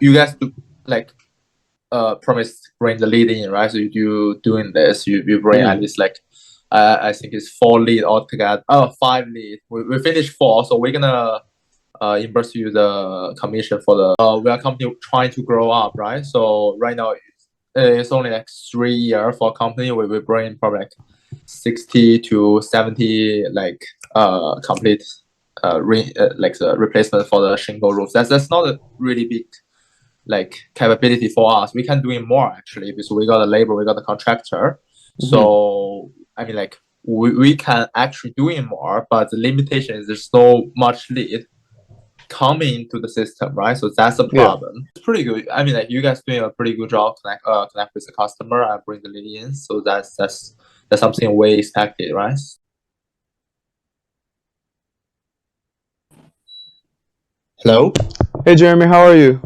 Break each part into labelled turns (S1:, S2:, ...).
S1: you guys do like promise to bring the lead in, right? So you doing this, you bring at least like I think it's 4 lead altogether. Oh, 5 lead. We finished 4, so we're gonna reimburse you the commission for the. We are company trying to grow up, right? So right now it's only like 3 years for a company. We bring probably like 60 to 70 like complete like the replacement for the shingle roof. That's not a really big like capability for us. We can do it more actually because we got the labor, we got the contractor. So I mean like we can actually do it more, but the limitation is there's so much lead coming into the system, right? So that's the problem. It's pretty good. I mean like you guys doing a pretty good job connect with the customer and bring the lead in. So that's something we expected, right? Hello?
S2: Hey Jeremy, how are you?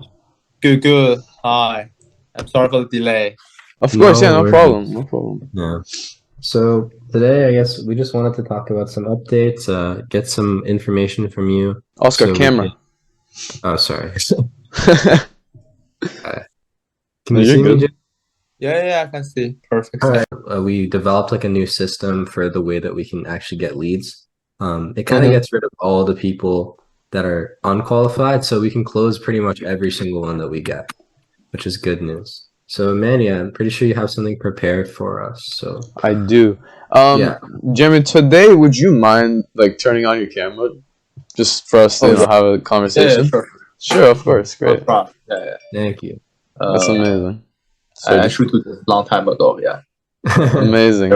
S1: Good. Hi. I'm sorry for the delay.
S2: Of course, yeah, no
S3: worries.
S2: problem, no problem.
S3: Yeah. So today, I guess we just wanted to talk about some updates, get some information from you.
S2: Oscar,
S3: so we
S2: camera.
S3: Oh, sorry. Can
S2: No,
S3: you
S2: you're
S3: see me,
S2: good.
S3: Jim?
S1: Yeah, I can see. Perfect.
S3: All right. We developed like a new system for the way that we can actually get leads. It kind of gets rid of all the people that are unqualified, so we can close pretty much every single one that we get, which is good news. So, Manny, I'm pretty sure you have something prepared for us. So
S2: I do.
S3: Yeah.
S2: Jeremy, today would you mind like turning on your camera just for us to have a conversation?
S1: Yeah, sure.
S2: Sure, of course,
S1: No
S2: great.
S1: problem. Yeah.
S3: Thank you.
S2: That's amazing.
S1: I should do this long time ago. Yeah.
S2: Amazing.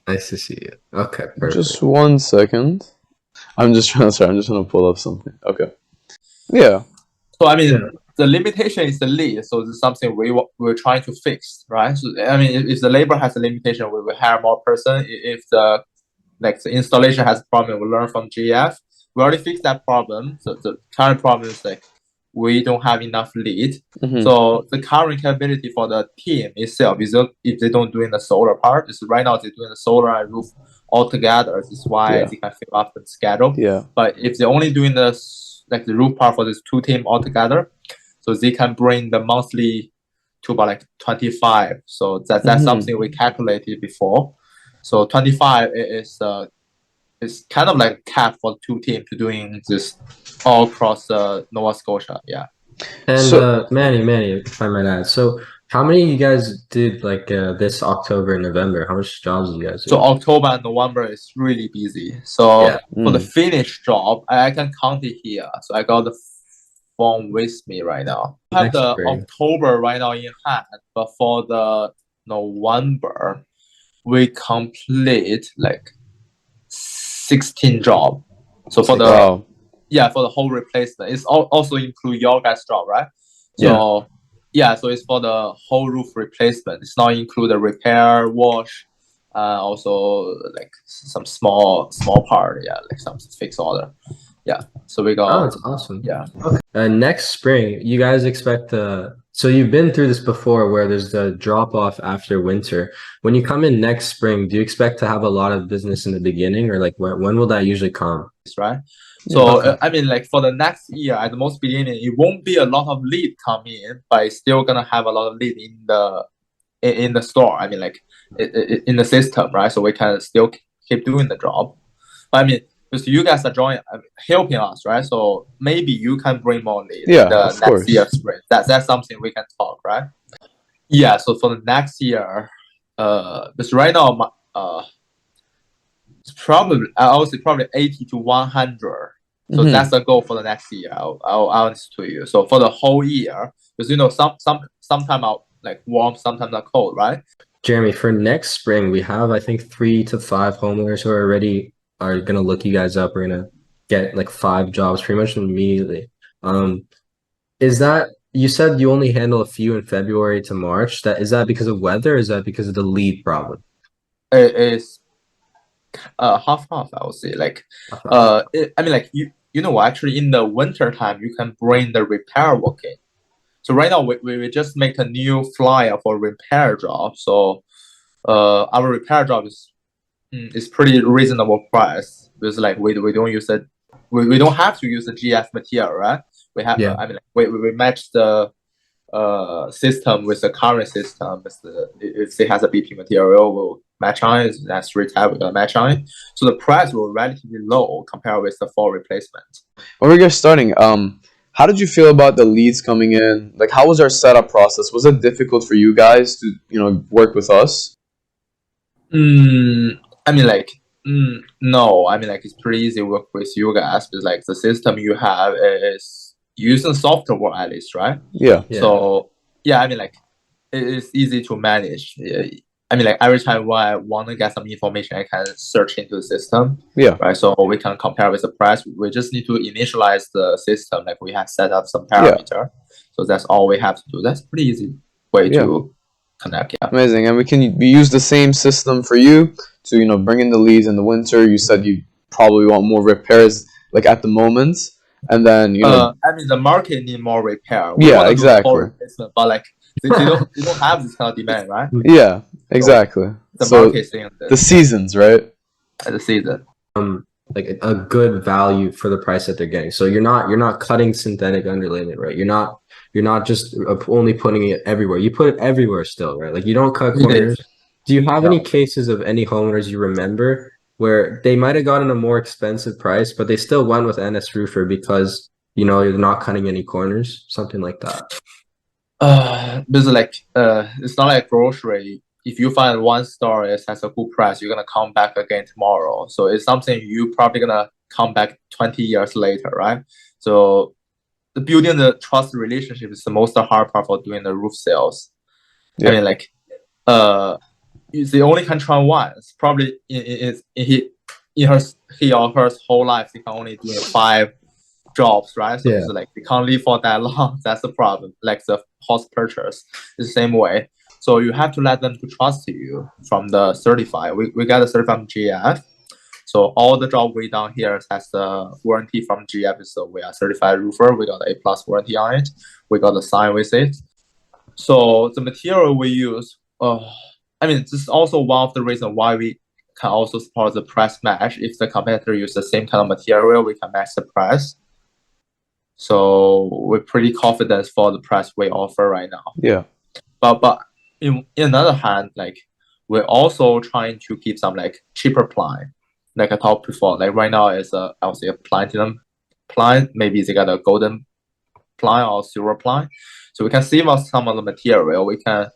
S3: Nice to see you. Okay, perfect.
S2: Just 1 second. I'm just trying to pull up something. Okay. Yeah.
S1: So I mean, the limitation is the lead. So this is something we're trying to fix, right? So I mean, if the labor has a limitation, we will hire more person. If the installation has a problem, we learn from GF. We already fixed that problem. So the current problem is like we don't have enough lead. So the current capability for the team itself is if they don't doing the solar part, is right now they're doing the solar and roof all together. This is why they can fill up the schedule.
S2: Yeah.
S1: But if they're only doing the roof part for this 2 team all together, so they can bring the monthly to about like 25. So that's something we calculated before. So 25 is kind of like a cap for 2 teams to doing this all across Nova Scotia. Yeah.
S3: And Manny, if I might add, so how many of you guys did like this October and November? How much jobs did you guys do?
S1: So October and November is really busy. So for the finished job, I can count it here. So I got the phone with me right now. I have the October right now in hand, but for the November, we complete like 16 job. So for the for the whole replacement, it's also include your guys' job, right? So so it's for the whole roof replacement. It's not include the repair, wash, also like some small part, like some fixed order. Yeah, so we got.
S3: Oh, that's awesome.
S1: Yeah.
S3: Okay. Next spring, you guys expect so you've been through this before where there's the drop off after winter. When you come in next spring, do you expect to have a lot of business in the beginning, or like when will that usually come?
S1: Right. So I mean, like for the next year, at the most beginning, it won't be a lot of lead coming in, but it's still gonna have a lot of lead in the store. I mean, like in the system, right? So we can still keep doing the job. But I mean, because you guys are helping us, right? So maybe you can bring more lead in the next year spring. That's something we can talk, right? Yeah. So for the next year, because right now, it's probably I would say probably 80 to 100. So that's the goal for the next year. I'll answer to you. So for the whole year, because sometime I'll like warm, sometimes I'll cold, right?
S3: Jeremy, for next spring, we have I think 3 to 5 homeowners who are gonna look you guys up. We're gonna get like 5 jobs pretty much immediately. Is that you said you only handle a few in February to March? Is that because of weather? Or is that because of the lead problem?
S1: It is half, I would say. Like I mean, like you know what? Actually, in the winter time, you can bring the repair work in. So right now we just make a new flyer for repair job. So our repair job is pretty reasonable price because like we don't use we don't have to use the GF material, right? We have,
S3: Yeah.
S1: I mean, like, we match the system with the current system. If it has a BP material, we'll match on it. That's retail, we're gonna match on it. So the price will relatively low compared with the full replacement.
S2: When we get starting, how did you feel about the leads coming in? Like, how was our setup process? Was it difficult for you guys to, work with us?
S1: I mean, like, no. I mean, like, it's pretty easy to work with you guys because, like, the system you have is using software at least, right?
S2: Yeah.
S1: So, yeah, I mean, like, it's easy to manage. Yeah. I mean, like, every time when I want to get some information, I can search into the system.
S2: Yeah.
S1: Right. So we can compare with the price. We just need to initialize the system. Like, we have set up some parameter. So that's all we have to do. That's pretty easy way to connect. Yeah.
S2: Amazing. And we use the same system for you to, bring in the leads in the winter. You said you probably want more repairs, like, at the moment. And then,
S1: I mean, the market need more repair.
S2: We want to exactly.
S1: Do replacement, but like they don't have this kind of demand, right?
S2: Yeah, exactly.
S1: The market thing.
S2: The seasons, right?
S1: The season.
S3: Like a good value for the price that they're getting. So you're not cutting synthetic underlayment, right? You're not just only putting it everywhere. You put it everywhere still, right? Like you don't cut corners. Do you have any cases of any homeowners you remember where they might have gotten a more expensive price, but they still went with NS Roofer because you're not cutting any corners, something like that?
S1: Because like it's not like grocery. If you find one store that has a good price, you're gonna come back again tomorrow. So it's something you probably gonna come back 20 years later, right? So the building the trust relationship is the most hard part for doing the roof sales. I mean, like they only can try once. Probably in he or her whole life, they can only do 5 jobs, right? So it's like they can't live for that long. That's the problem. Like the house purchase is the same way. So you have to let them to trust you from the certified. We got a certified from GF. So all the job we done here has the warranty from GF. So we are certified roofer. We got A+ warranty on it. We got a sign with it. So the material we use, I mean, this is also one of the reasons why we can also support the price match. If the competitor uses the same kind of material, we can match the price. So we're pretty confident for the price we offer right now.
S2: Yeah.
S1: But in another hand, like we're also trying to keep some like cheaper ply. Like I talked before, like right now is I would say a platinum ply. Maybe they got a golden ply or silver ply. So we can save us some of the material. We can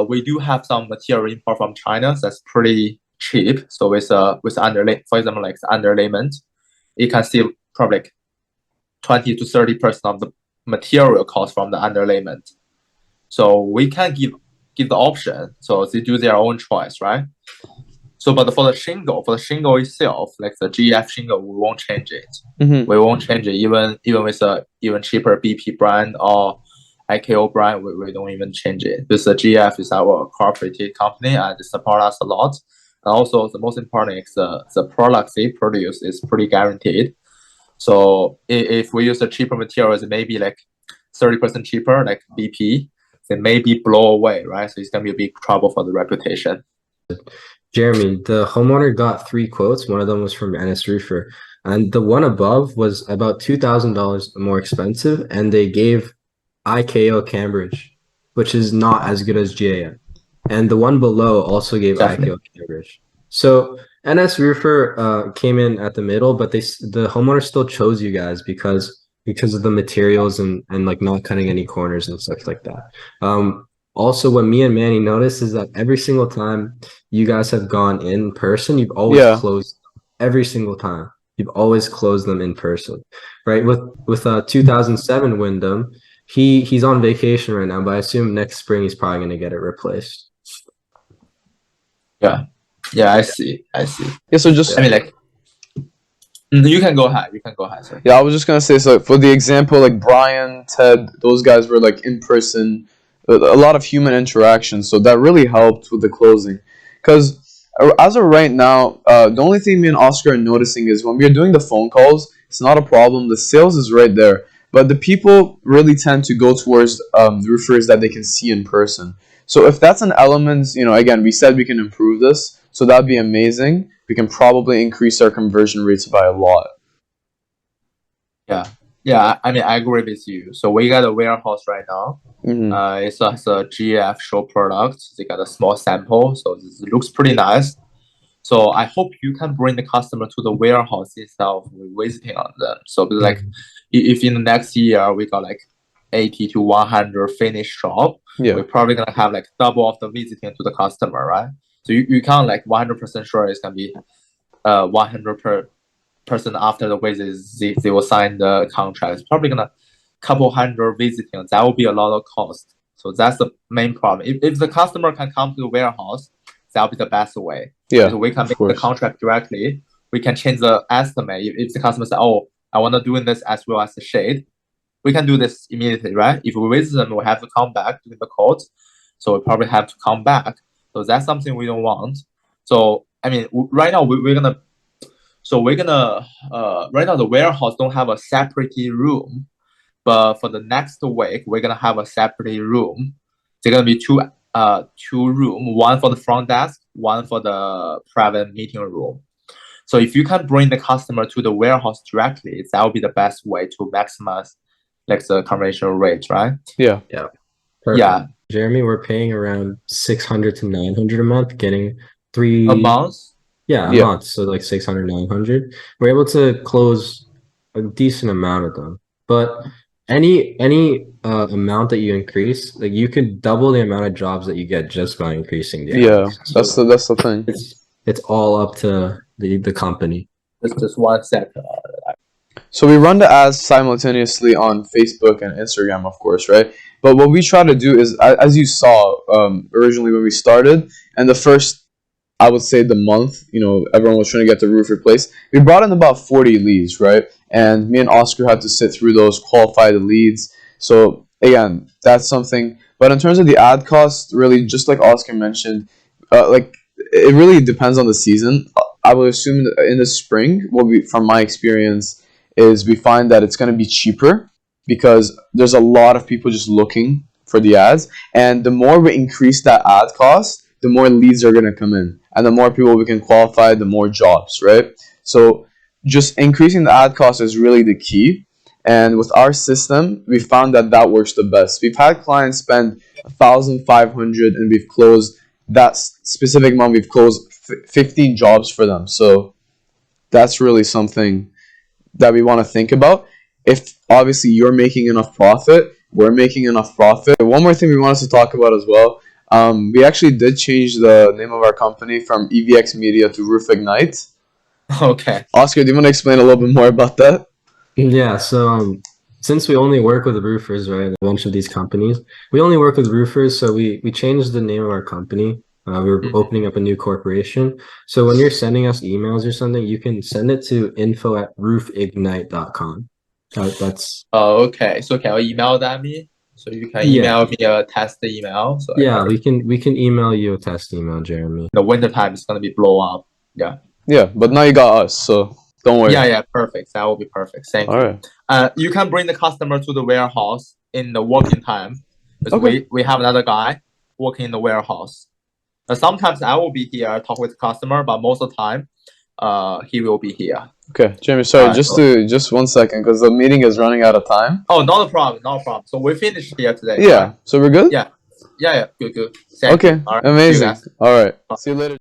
S1: we do have some material import from China that's pretty cheap. So with underlay, for example, like the underlayment, it can save probably like 20 to 30% of the material cost from the underlayment. So we can give the option. So they do their own choice, right? So, but for the shingle itself, like the GF shingle, we won't change it. We won't change it even with a even cheaper BP brand or IKO brand. We don't even change it because the GF is our cooperative company and they support us a lot. And also, the most important is the product they produce is pretty guaranteed. So if we use the cheaper materials, it may be like 30% cheaper, like BP. They may be blow away, right? So it's gonna be a big trouble for the reputation.
S3: Jeremy, the homeowner got 3 quotes. One of them was from NS Roofer, and the one above was about $2,000 more expensive, and they gave IKO Cambridge, which is not as good as GAM. And the one below also gave IKO Cambridge. So NS Roofer came in at the middle, but the homeowner still chose you guys because of the materials and like not cutting any corners and stuff like that. Also, what me and Manny noticed is that every single time you guys have gone in person, you've always closed every single time. You've always closed them in person, right? With 2007 Wyndham, he's on vacation right now, but I assume next spring he's probably going to get it replaced.
S1: Yeah, I see.
S2: Yeah, so just
S1: I mean, like you can go ahead. Sorry.
S2: Yeah, I was just gonna say, so for the example, like Brian, Ted, those guys were like in person, a lot of human interaction, so that really helped with the closing. Because as of right now, the only thing me and Oscar are noticing is when we're doing the phone calls, it's not a problem. The sales is right there, but the people really tend to go towards the roofers that they can see in person. So if that's an element, again, we said we can improve this, so that'd be amazing. We can probably increase our conversion rates by a lot.
S1: Yeah, I mean, I agree with you. So we got a warehouse right now. It's a GF show product. They got a small sample, so it looks pretty nice. So I hope you can bring the customer to the warehouse instead of visiting on them. So like, if in the next year we got like 80 to 100 finished job, we're probably gonna have like double of the visiting to the customer, right? So you can't like 100% sure it's gonna be 100% after the visit they will sign the contract. It's probably gonna couple hundred visiting. That will be a lot of cost. So that's the main problem. If the customer can come to the warehouse, that'll be the best way.
S2: Yeah,
S1: so we can make
S2: course.
S1: the contract directly. We can change the estimate. If the customer says, "Oh, I want to do this as well as the shade," we can do this immediately, right? If we visit them, we have to come back to the code. So we probably have to come back. So that's something we don't want. So I mean, right now we're gonna. So we're gonna. Right now the warehouse don't have a separate room, but for the next week we're gonna have a separate room. They're gonna be two room, one for the front desk, one for the private meeting room. So if you can bring the customer to the warehouse directly, that would be the best way to maximize like the conversion rate, right?
S2: Yeah.
S3: Perfect.
S1: Yeah.
S3: Jeremy, we're paying around 600 to 900 a month, getting three
S1: A month?
S3: Yeah, a month. So like 600, 900. We're able to close a decent amount of them. But any amount that you increase, like you could double the amount of jobs that you get just by increasing the hours.
S2: That's the thing.
S3: It's all up to the company.
S1: It's just 1 second.
S2: So we run the ads simultaneously on Facebook and Instagram, of course, right? But what we try to do is, as you saw originally when we started, and the first, I would say, the month, everyone was trying to get the roof replaced. We brought in about 40 leads, right? And me and Oscar had to sit through those, qualify the leads. So again, that's something. But in terms of the ad cost, really, just like Oscar mentioned, it really depends on the season. I would assume in the spring, from my experience, is we find that it's going to be cheaper because there's a lot of people just looking for the ads. And the more we increase that ad cost, the more leads are going to come in. And the more people we can qualify, the more jobs, right? So just increasing the ad cost is really the key. And with our system, we found that works the best. We've had clients spend 1,500 and we've closed that specific month. We've closed 15 jobs for them. So that's really something that we want to think about. If obviously you're making enough profit, we're making enough profit. One more thing we wanted to talk about as well. We actually did change the name of our company from EVX Media to Roof Ignite.
S1: Okay.
S2: Oscar, do you want to explain a little bit more about that?
S3: Yeah, so since we only work with roofers, right, a bunch of these companies, we only work with roofers, so we changed the name of our company. We were opening up a new corporation. So when you're sending us emails or something, you can send it to info@roofignite.com. That's
S1: okay. So can you email that me? So you can email me a test email. So
S3: we can email you a test email, Jeremy.
S1: In the winter time it's gonna be blow up.
S2: Yeah, but now you got us, so don't worry.
S1: Yeah, perfect. That will be perfect. Thank you.
S2: Right.
S1: You can bring the customer to the warehouse in the working time. Because we have another guy working in the warehouse. Sometimes I will be here talk with the customer, but most of the time, he will be here.
S2: Okay, Jeremy, sorry, just 1 second, because the meeting is running out of time.
S1: Oh, not a problem. So we finished here today.
S2: Yeah, right? So we're good?
S1: Yeah. Good.
S2: Okay, amazing. All right. See you later.